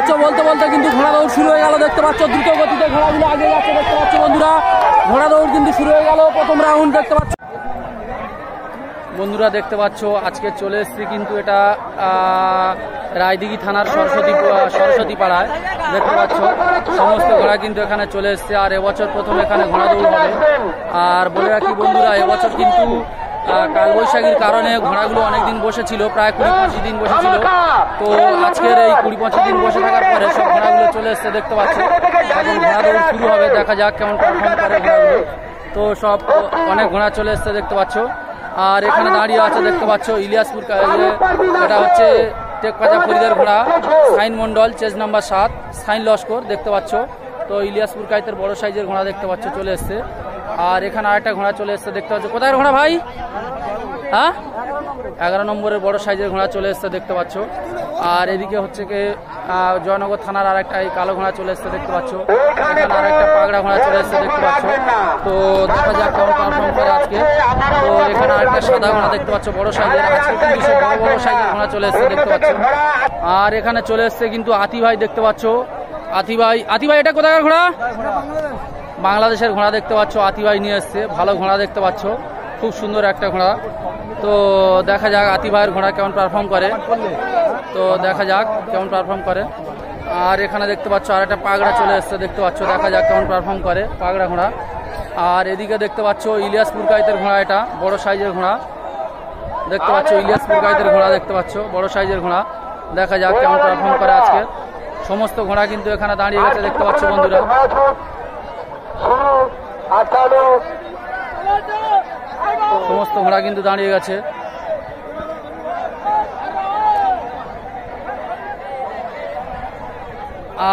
পাচ্ছ বলতে বলতে কিন্তু ঘোড়া দৌড় শুরু হয়ে গেল দেখতে পাচ্ছ। দ্রুত গতিতে ঘোড়াগুলো আগে যাচ্ছে দেখতে পাচ্ছ বন্ধুরা। ঘোড়া দৌড় কিন্তু শুরু হয়ে গেল, প্রথম রাউন্ড দেখতে পাচ্ছ বন্ধুরা। দেখতে পাচ্ছ আজকে চলে এসছি কিন্তু এটা রায়দিঘি থানার সরস্বতী পাড়ায় দেখতে পাচ্ছ। সমস্ত ঘোড়া কিন্তু এখানে চলে এসছে। আর এবছর প্রথম এখানে ঘোড়া দৌড় হবে। আর বলে রাখি বন্ধুরা, এবছর কিন্তু কালবৈশাখীর কারণে ঘোড়াগুলো অনেকদিন বসেছিল, প্রায় 20-25 দিন বসেছিল। তো আজকের এই 20-25 দিন বসে থাকার পরে সব ঘোড়াগুলো চলে এসছে দেখতে পাচ্ছ। এখন ঘোড়া দৌড় শুরু হবে, দেখা যাক কেমন পারফর্ম করে ঘোড়াগুলো। তো সব অনেক ঘোড়া চলে এসছে দেখতে পাচ্ছ। আর এখানে দাঁড়িয়ে আছে দেখতে পাচ্ছ ইলিয়াসপুর, এটা হচ্ছে টেকপাজা ফরিদের ঘোড়া সাইন মন্ডল, চেজ নাম্বার 7 সাইন লস্কর দেখতে পাচ্ছ। তো ইলিয়াসপুর কাইতের বড় সাইজের ঘোড়া দেখতে পাচ্ছ চলে এসছে। আর এখানে আরেকটা ঘোড়া চলে এসছে দেখতে পাচ্ছ। কোথায় ঘোড়া ভাই? হ্যাঁ, 11 নম্বরের বড় সাইজের ঘোড়া চলে এসছে দেখতে পাচ্ছ। আর এদিকে হচ্ছে কি জয়নগর থানার আরেকটা এই কালো ঘোড়া চলে এসছে দেখতে পাচ্ছ। এখানে আরেকটা পাগড়া ঘোড়া চলে এসছে দেখতে পাচ্ছ। তো দেখা যাক কেমন পারফর্ম করে আজকে। তো এখানে আরেকটা সাদা ঘোড়া দেখতে পাচ্ছ বড় সাইজের। আজকে কিন্তু বড় বড় সাইজের ঘোড়া চলে এসছে দেখতে পাচ্ছ। আর এখানে চলে এসছে কিন্তু আতি ভাই দেখতে পাচ্ছ। আতি ভাই এটা কোথাকার ঘোড়া? বাংলাদেশের ঘোড়া দেখতে পাচ্ছ। আতি ভাই নিয়ে এসছে, ভালো ঘোড়া দেখতে পাচ্ছ, খুব সুন্দর একটা ঘোড়া। তো দেখা যাক আতি ভাইয়ের ঘোড়া কেমন পারফর্ম করে। তো দেখা যাক কেমন পারফর্ম করে। আর এখানে দেখতে পাচ্ছ আর একটা পাগড়া চলে এসছে দেখতে পাচ্ছ, দেখা যাক কেমন পারফর্ম করে পাগড়া ঘোড়া। আর এদিকে দেখতে পাচ্ছ ইলিয়াসপুর কাইতের ঘোড়া, এটা বড় সাইজের ঘোড়া দেখতে পাচ্ছ। ইলিয়াসপুর কাইতের ঘোড়া দেখতে পাচ্ছ, বড় সাইজের ঘোড়া। দেখা যাক কেমন পারফর্ম করে আজকে। সমস্ত ঘোড়া কিন্তু এখানে দাঁড়িয়ে গেছে দেখতে পাচ্ছ বন্ধুরা। সমস্ত ঘোড়া কিন্তু দাঁড়িয়ে গেছে।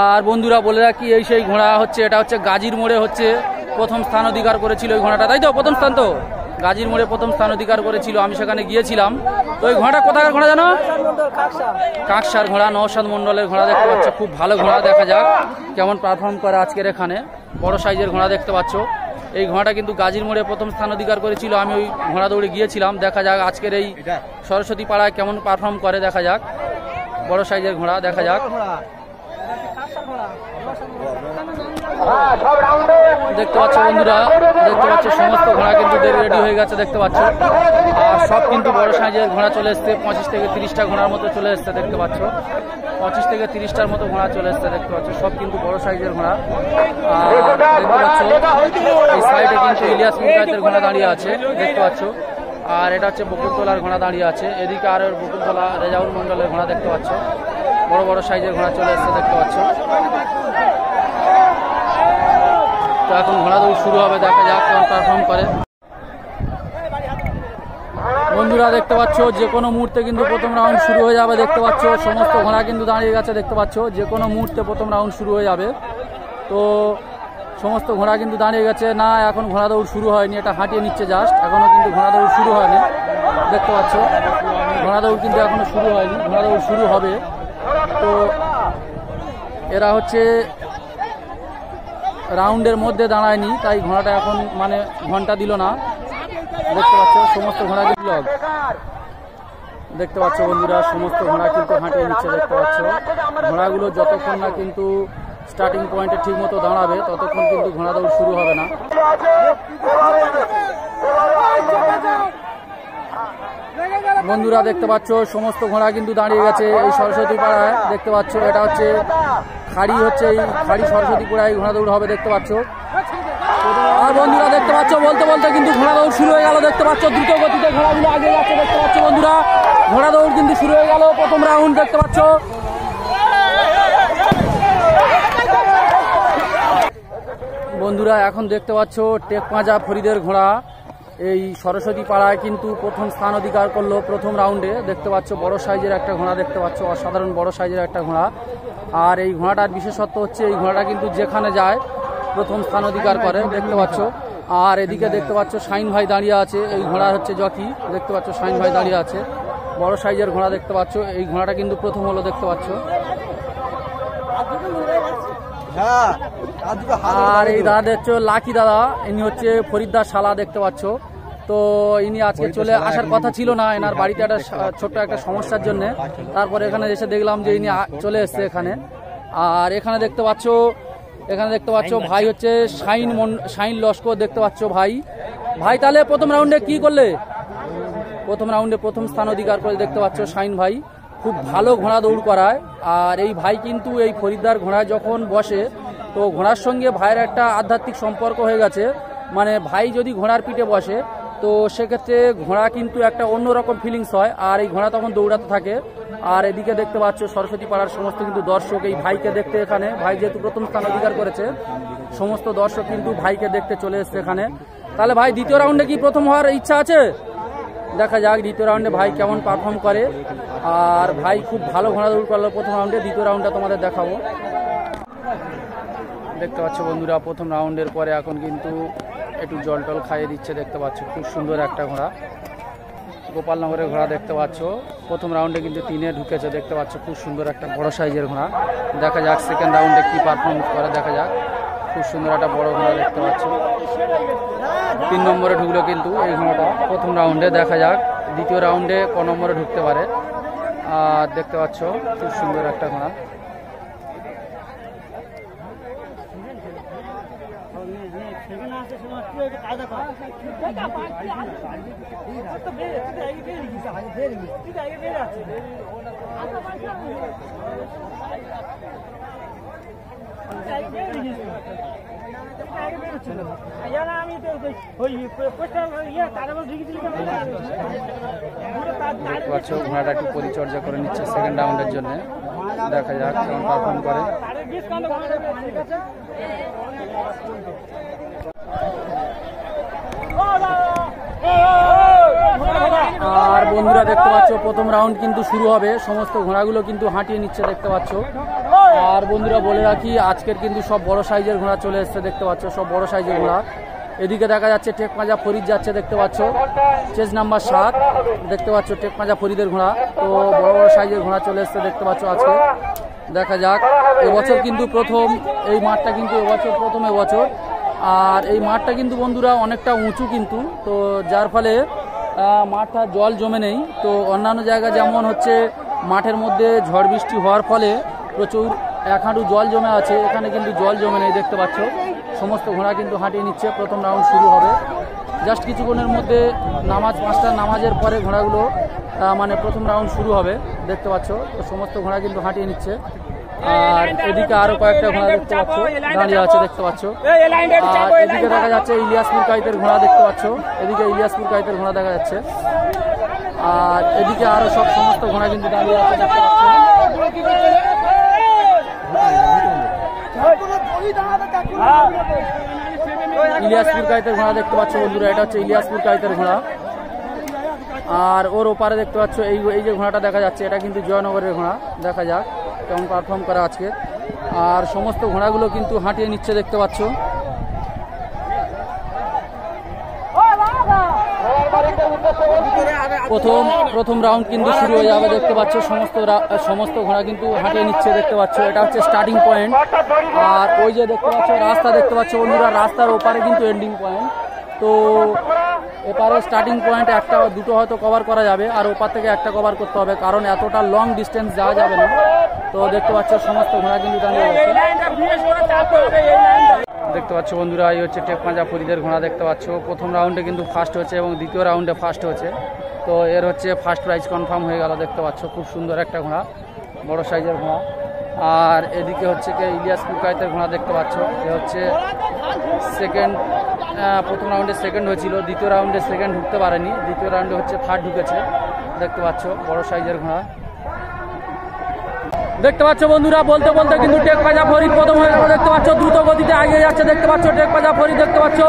আর বন্ধুরা বলে রাখি, এই সেই ঘোড়া হচ্ছে, এটা হচ্ছে গাজীর মোড়ে হচ্ছে প্রথম স্থান অধিকার করেছিল ওই ঘোড়াটা, তাই তো? প্রথম স্থান তো গাজীর মোড়ে প্রথম স্থান অধিকার করেছিল, আমি সেখানে গিয়েছিলাম। তো ওই ঘোড়াটা কোথাকার ঘোড়া জানো? কাকসার ঘোড়া, নওশাদ মন্ডলের ঘোড়া দেখতে পাচ্ছ, খুব ভালো ঘোড়া। দেখা যাক কেমন পারফর্ম করে আজকের এখানে। বড় সাইজের ঘোড়া দেখতে পাচ্ছ। এই ঘোড়াটা কিন্তু গাজীর মোড়ে প্রথম স্থান অধিকার করেছিল, আমি ওই ঘোড়া দৌড়ে গিয়েছিলাম। দেখা যাক আজকের এই সরস্বতী পাড়ায় কেমন পারফর্ম করে, দেখা যাক। বড় সাইজের ঘোড়া, দেখা যাক। দেখতে পাচ্ছ বন্ধুরা, দেখতে পাচ্ছ সমস্ত ঘোড়া কিন্তু রেডি হয়ে গেছে দেখতে পাচ্ছ। আর সব কিন্তু বড় সাইজের ঘোড়া চলে এসছে, 25 থেকে 30টা ঘোড়ার মতো চলে এসছে দেখতে পাচ্ছ। 25 থেকে 30টার মতো ঘোড়া চলে এসছে দেখতে পাচ্ছ, সব কিন্তু বড় সাইজের ঘোড়া। আর দেখতে পাচ্ছ এই সাইডে কিন্তু ইলিয়াসপুর কাইতের ঘোড়া দাঁড়িয়ে আছে দেখতে পাচ্ছ। আর এটা হচ্ছে বকুলতলার ঘোড়া দাঁড়িয়ে আছে। এদিকে আর বকুলতলা রেজাউল মন্ডলের ঘোড়া দেখতে পাচ্ছ, বড় বড় সাইজের ঘোড়া চলে এসছে দেখতে পাচ্ছ। তো এখন ঘোড়া দৌড় শুরু হবে, দেখা যাক কেমন পারফর্ম করে বন্ধুরা। দেখতে পাচ্ছ যে কোনো মুহূর্তে কিন্তু প্রথম রাউন্ড শুরু হয়ে যাবে দেখতে পাচ্ছ। সমস্ত ঘোড়া কিন্তু দাঁড়িয়ে গেছে দেখতে পাচ্ছ, যে কোনো মুহূর্তে প্রথম রাউন্ড শুরু হয়ে যাবে। তো সমস্ত ঘোড়া কিন্তু দাঁড়িয়ে গেছে। না, এখন ঘোড়া দৌড় শুরু হয়নি, এটা হাঁটিয়ে নিচ্ছে জাস্ট, এখনো কিন্তু ঘোড়া দৌড় শুরু হয়নি দেখতে পাচ্ছ। ঘোড়া দৌড় কিন্তু এখনো শুরু হয়নি, ঘোড়া দৌড় শুরু হবে। তো এরা হচ্ছে রাউন্ডের মধ্যে দাঁড়ায়নি, তাই ঘোড়াটা এখন মানে ঘন্টা দিল না দেখতে পাচ্ছ। সমস্ত ঘোড়া কিন্তু দেখতে পাচ্ছ বন্ধুরা, সমস্ত ঘোড়া কিন্তু হাঁটিয়ে নিচ্ছে দেখতে পাচ্ছ। ঘোড়াগুলো যতক্ষণ না কিন্তু স্টার্টিং পয়েন্টে ঠিক মতো দাঁড়াবে ততক্ষণ কিন্তু ঘোড়া দৌড় শুরু হবে না। বন্ধুরা দেখতে পাচ্ছ সমস্ত ঘোড়া কিন্তু দাঁড়িয়ে গেছে এই সরস্বতী পাড়ায় দেখতে পাচ্ছ। এটা হচ্ছে খাড়ি, হচ্ছে এই খাড়ি সরস্বতী পাড়ায় ঘোড়া দৌড় হবে দেখতে পাচ্ছ। আর বন্ধুরা দেখতে পাচ্ছ বলতে বলতে কিন্তু ঘোড়া দৌড় শুরু হয়ে গেল দেখতে পাচ্ছ। দ্রুত গতিতে ঘোড়াগুলো আগে যাচ্ছে দেখতে পাচ্ছ বন্ধুরা। ঘোড়া দৌড় কিন্তু শুরু হয়ে গেল, প্রথম রাউন্ড দেখতে পাচ্ছ। বন্ধুরা এখন দেখতে পাচ্ছ টেকপাজা ফরিদের ঘোড়া এই সরস্বতী পাড়ায় কিন্তু প্রথম স্থান অধিকার করলো প্রথম রাউন্ডে দেখতে পাচ্ছ। বড় সাইজের একটা ঘোড়া দেখতে পাচ্ছ, অসাধারণ বড় সাইজের একটা ঘোড়া। আর এই ঘোড়াটার বিশেষত্ব হচ্ছে এই ঘোড়াটা কিন্তু যেখানে যায় প্রথম স্থান অধিকার করে দেখতে পাচ্ছ। আর এদিকে দেখতে পাচ্ছ শাইন ভাই দাঁড়িয়ে আছে, এই ঘোড়ার হচ্ছে জকি দেখতে পাচ্ছ, শাইন ভাই দাঁড়িয়ে আছে, বড় সাইজের ঘোড়া দেখতে পাচ্ছ। এই ঘোড়াটা কিন্তু প্রথম হলো দেখতে পাচ্ছ। আর এই দাদা দেখছো লাকি দাদা, ইনি হচ্ছে ফরিদদার শালা দেখতে পাচ্ছ। তো ইনি আজকে চলে আসার কথা ছিল না, এনার বাড়িতে একটা ছোট্ট একটা সমস্যার জন্য। তারপরে এখানে এসে দেখলাম যে ইনি চলে এসছে এখানে। আর এখানে দেখতে পাচ্ছ ভাই হচ্ছে শাইন লস্কর দেখতে পাচ্ছ ভাই। তাহলে প্রথম রাউন্ডে কি করলে? প্রথম রাউন্ডে প্রথম স্থান অধিকার করে দেখতে পাচ্ছ শাইন ভাই, খুব ভালো ঘোড়া দৌড় করায়। আর এই ভাই কিন্তু এই ফরিদদার ঘোড়ায় যখন বসে তো ঘোড়ার সঙ্গে ভাইয়ের একটা আধ্যাত্মিক সম্পর্ক হয়ে গেছে। মানে ভাই যদি ঘোড়ার পিঠে বসে তো সেক্ষেত্রে ঘোড়া কিন্তু একটা অন্যরকম ফিলিংস হয়, আর এই ঘোড়া তখন দৌড়াতে থাকে। আর এদিকে দেখতে পাচ্ছ সরস্বতী পাড়ার সমস্ত কিন্তু দর্শক এই ভাইকে দেখতে, এখানে ভাই যেহেতু প্রথম স্থান অধিকার করেছে সমস্ত দর্শক কিন্তু ভাইকে দেখতে চলে এসছে এখানে। তাহলে ভাই দ্বিতীয় রাউন্ডে কি প্রথম হওয়ার ইচ্ছা আছে? দেখা যাক দ্বিতীয় রাউন্ডে ভাই কেমন পারফর্ম করে। আর ভাই খুব ভালো ঘোড়া দৌড় করলো প্রথম রাউন্ডে, দ্বিতীয় রাউন্ডটা তোমাদের দেখাবো। দেখতে পাচ্ছ বন্ধুরা প্রথম রাউন্ডের পরে এখন কিন্তু একটু জল টল খাইয়ে দিচ্ছে দেখতে পাচ্ছ। খুব সুন্দর একটা ঘোড়া, গোপালনগরের ঘোড়া দেখতে পাচ্ছ। প্রথম রাউন্ডে কিন্তু 3-এ ঢুকেছে দেখতে পাচ্ছ, খুব সুন্দর একটা বড় সাইজের ঘোড়া। দেখা যাক সেকেন্ড রাউন্ডে কি পারফরমেন্স করে, দেখা যাক। খুব সুন্দর একটা বড় ঘোড়া দেখতে পাচ্ছ। 3 নম্বরে ঢুকলো কিন্তু এই ঘোড়াটা প্রথম রাউন্ডে, দেখা যাক দ্বিতীয় রাউন্ডে ক নম্বরে ঢুকতে পারে। আর দেখতে পাচ্ছ খুব সুন্দর একটা ঘোড়া। দেখতে পাচ্ছ ঘোড়াটা একটু পরিচর্যা করে নিচ্ছে সেকেন্ড রাউন্ডের জন্য, দেখা যাক কেমন পারফর্ম করে। আর বন্ধুরা দেখতে পাচ্ছ প্রথম রাউন্ড কিন্তু শুরু হবে, সমস্ত ঘোড়াগুলো কিন্তু হাঁটিয়ে নিচ্ছে দেখতে পাচ্ছ। আর বন্ধুরা বলে রাখি আজকের কিন্তু সব বড় সাইজের ঘোড়া চলে এসছে দেখতে পাচ্ছ, সব বড় সাইজের ঘোড়া। এদিকে দেখা যাচ্ছে টেকমাজা ফরিদ যাচ্ছে দেখতে পাচ্ছ, চেজ নাম্বার 7 দেখতে পাচ্ছ টেকমাজা ফরিদের ঘোড়া। তো বড় বড় সাইজের ঘোড়া চলে এসছে দেখতে পাচ্ছ আজকে। দেখা যাক এবছর কিন্তু প্রথম এই মাঠটা কিন্তু এবছর। আর এই মাঠটা কিন্তু বন্ধুরা অনেকটা উঁচু কিন্তু, তো যার ফলে মাঠটা জল জমে নেই। তো অন্যান্য জায়গা যেমন হচ্ছে মাঠের মধ্যে ঝড় বৃষ্টি হওয়ার ফলে প্রচুর 1 হাঁটু জল জমে আছে, এখানে কিন্তু জল জমে নেই দেখতে পাচ্ছ। সমস্ত ঘোড়া কিন্তু হাঁটিয়ে নিচ্ছে, প্রথম রাউন্ড শুরু হবে জাস্ট কিছুক্ষণের মধ্যে। নামাজ 5টা নামাজের পরে ঘোড়াগুলো মানে প্রথম রাউন্ড শুরু হবে দেখতে পাচ্ছ। তো সমস্ত ঘোড়া কিন্তু হাঁটিয়ে নিচ্ছে। আর এদিকে আরো কয়েকটা ঘোড়া দেখতে পাচ্ছ দাঁড়িয়ে আছে দেখতে পাচ্ছ। আর এদিকে দেখা যাচ্ছে ইলিয়াসপুর কাইতের ঘোড়া দেখতে পাচ্ছ, এদিকে ইলিয়াসপুর কাইতের ঘোড়া দেখা যাচ্ছে। আর এদিকে আরো সমস্ত ঘোড়া কিন্তু দাঁড়িয়ে আছে দেখতে পাচ্ছ। ইলিয়াসপুর কাইতের ঘোড়া দেখতে পাচ্ছ বন্ধুরা, এটা হচ্ছে ইলিয়াসপুর কাইতের ঘোড়া। আর ওর ওপারে দেখতে পাচ্ছ এই যে ঘোড়াটা দেখা যাচ্ছে এটা কিন্তু জয়নগরের ঘোড়া, দেখা যাক কেমন পারফর্ম করা আজকে। আর সমস্ত ঘোড়াগুলো কিন্তু হাঁটিয়ে নিচ্ছে দেখতে পাচ্ছ। প্রথম রাউন্ড কিন্তু শুরু হয়ে যাবে দেখতে পাচ্ছ, সমস্ত ঘোড়া কিন্তু হাঁটিয়ে নিচ্ছে দেখতে পাচ্ছ। এটা হচ্ছে স্টার্টিং পয়েন্ট। আর ওই যে দেখতে পাচ্ছ রাস্তা দেখতে পাচ্ছ বন্ধুরা, রাস্তার ওপারে কিন্তু এন্ডিং পয়েন্ট। তো এপারে স্টার্টিং পয়েন্ট একটা দুটো হয়তো কভার করা যাবে, আর ওপার থেকে একটা কভার করতে হবে, কারণ এতটা লং ডিস্টেন্স যাওয়া যাবে না। তো দেখতে পাচ্ছ সমস্ত ঘোড়া কিন্তু দাঁড়িয়ে গেছে দেখতে পাচ্ছ বন্ধুরা। এই হচ্ছে টেকমাজা ফরিদের ঘোড়া দেখতে পাচ্ছ, প্রথম রাউন্ডে কিন্তু ফার্স্ট হচ্ছে এবং দ্বিতীয় রাউন্ডে ফার্স্ট হচ্ছে। তো এর হচ্ছে ফার্স্ট প্রাইজ কনফার্ম হয়ে গেল দেখতে পাচ্ছ। খুব সুন্দর একটা ঘোড়া, বড় সাইজের ঘোড়া। আর এদিকে হচ্ছে ইলিয়াসপুর কাইতের ঘোড়া দেখতে পাচ্ছ, এ হচ্ছে সেকেন্ড। প্রথম রাউন্ডে সেকেন্ড হয়েছিল, দ্বিতীয় রাউন্ডে সেকেন্ড ঢুকতে পারেনি, দ্বিতীয় রাউন্ডে হচ্ছে থার্ড ঢুকেছে দেখতে পাচ্ছ, বড় সাইজের ঘোড়া দেখতে পাচ্ছ বন্ধুরা। বলতে বলতে কিন্তু টেকমাজা ফরিদ প্রথম হয়ে গেল দেখতে পাচ্ছ, দ্রুত গতিতে এগিয়ে যাচ্ছে দেখতে পাচ্ছ টেকমাজা ফরিদ দেখতে পাচ্ছ।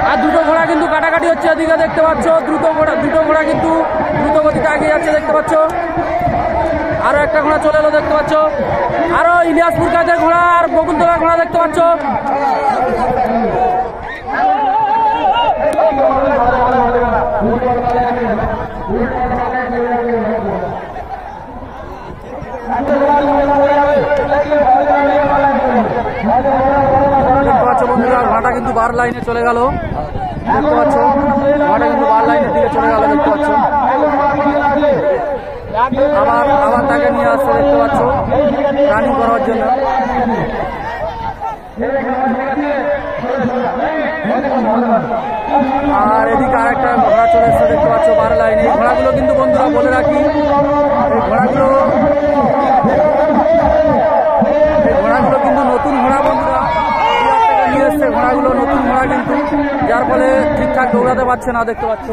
আর দুটো ঘোড়া কিন্তু কাটাকাটি হচ্ছে এদিকে দেখতে পাচ্ছ, দুটো ঘোড়া কিন্তু দ্রুত গতিতে এগিয়ে যাচ্ছে দেখতে পাচ্ছ। আরো একটা ঘোড়া চলে এলো দেখতে পাচ্ছ, আরো ইলিয়াসপুর কাইতের ঘোড়া আর বকুলতলা ঘোড়া দেখতে পাচ্ছ। বন্ধুরা ঘোড়াটা কিন্তু বার লাইনে চলে গেল দেখতে পাচ্ছ, ঘোড়াটা কিন্তু বার লাইনের দিকে চলে গেল দেখতে পাচ্ছ। আবার আবার তাকে নিয়ে আসছে দেখতে পাচ্ছ রানিং করার জন্য। আর এদিকে আরেকটা ঘোড়া চলে এসছে দেখতে পাচ্ছ বার লাইনে। এই ঘোড়াগুলো কিন্তু বন্ধুরা বলে রাখি, এই ঘোড়াগুলো কিন্তু নতুন ঘোড়া বন্ধুরা, নিয়ে এসছে ঘোড়াগুলো নতুন ঘোড়া কিন্তু, যার ফলে ঠিকঠাক দৌড়াতে পারছে না দেখতে পাচ্ছ।